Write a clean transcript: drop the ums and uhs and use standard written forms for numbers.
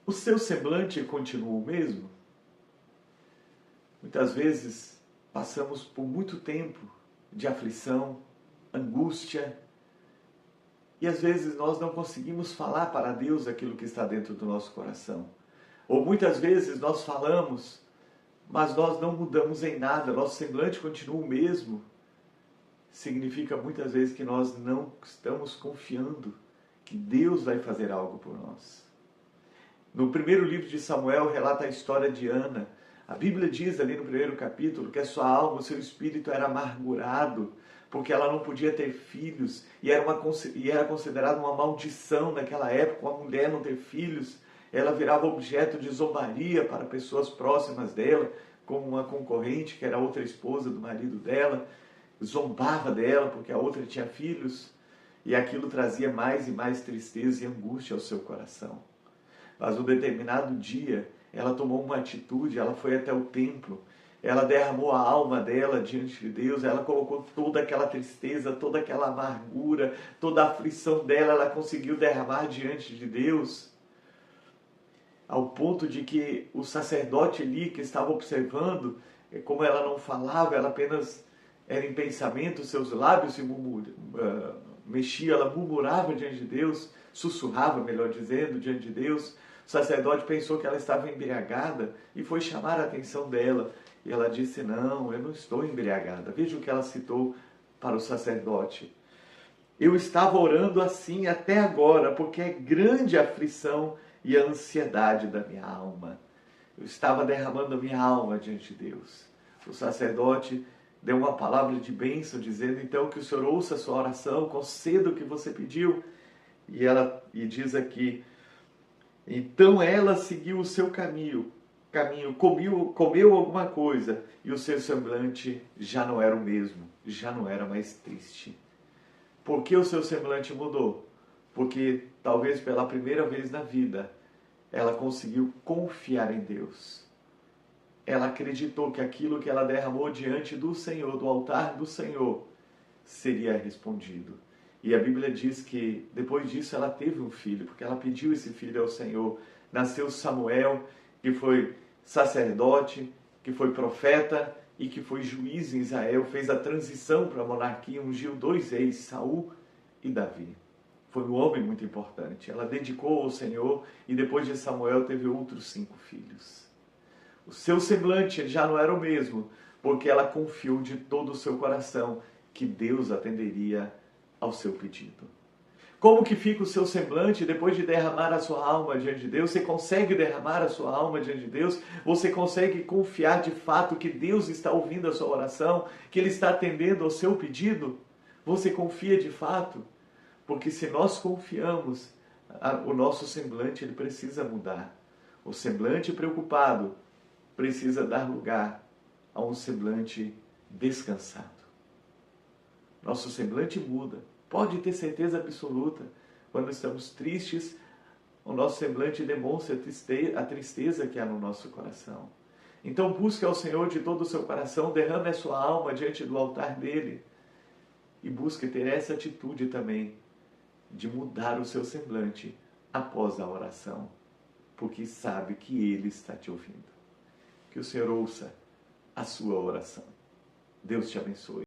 O seu semblante continua o mesmo? Muitas vezes passamos por muito tempo de aflição, angústia, e às vezes nós não conseguimos falar para Deus aquilo que está dentro do nosso coração. Ou muitas vezes nós falamos, mas nós não mudamos em nada, nosso semblante continua o mesmo. Significa muitas vezes que nós não estamos confiando que Deus vai fazer algo por nós. No primeiro livro de Samuel relata a história de Ana. A Bíblia diz ali no primeiro capítulo que a sua alma, o seu espírito era amargurado, porque ela não podia ter filhos, e era considerada uma maldição naquela época, uma mulher não ter filhos. Ela virava objeto de zombaria para pessoas próximas dela, como uma concorrente, que era outra esposa do marido dela, zombava dela porque a outra tinha filhos, e aquilo trazia mais e mais tristeza e angústia ao seu coração. Mas um determinado dia, ela tomou uma atitude, ela foi até o templo, ela derramou a alma dela diante de Deus, ela colocou toda aquela tristeza, toda aquela amargura, toda a aflição dela, ela conseguiu derramar diante de Deus, ao ponto de que o sacerdote ali que estava observando, como ela não falava, ela apenas era em pensamento, seus lábios se mexia, ela murmurava diante de Deus, sussurrava, melhor dizendo, diante de Deus. O sacerdote pensou que ela estava embriagada e foi chamar a atenção dela. E ela disse, não, eu não estou embriagada. Veja o que ela citou para o sacerdote. Eu estava orando assim até agora, porque é grande a aflição e a ansiedade da minha alma. Eu estava derramando a minha alma diante de Deus. O sacerdote deu uma palavra de bênção, dizendo então que o Senhor ouça a sua oração, conceda o que você pediu. E diz aqui, então ela seguiu o seu caminho, comeu alguma coisa, e o seu semblante já não era o mesmo, já não era mais triste. Por que o seu semblante mudou? Porque talvez pela primeira vez na vida, ela conseguiu confiar em Deus. Ela acreditou que aquilo que ela derramou diante do Senhor, do altar do Senhor, seria respondido. E a Bíblia diz que depois disso ela teve um filho, porque ela pediu esse filho ao Senhor. Nasceu Samuel, que foi sacerdote, que foi profeta e que foi juiz em Israel, fez a transição para a monarquia, ungiu 2 reis, Saul e Davi. Foi um homem muito importante. Ela dedicou ao Senhor e depois de Samuel teve outros 5 filhos. O seu semblante já não era o mesmo, porque ela confiou de todo o seu coração que Deus atenderia ao seu pedido. Como que fica o seu semblante depois de derramar a sua alma diante de Deus? Você consegue derramar a sua alma diante de Deus? Você consegue confiar de fato que Deus está ouvindo a sua oração? Que Ele está atendendo ao seu pedido? Você confia de fato? Porque se nós confiamos, o nosso semblante ele precisa mudar. O semblante preocupado precisa dar lugar a um semblante descansado. Nosso semblante muda. Pode ter certeza absoluta. Quando estamos tristes, o nosso semblante demonstra a tristeza que há no nosso coração. Então busque ao Senhor de todo o seu coração, derrame a sua alma diante do altar dele. E busque ter essa atitude também, de mudar o seu semblante após a oração. Porque sabe que Ele está te ouvindo. Que o Senhor ouça a sua oração. Deus te abençoe.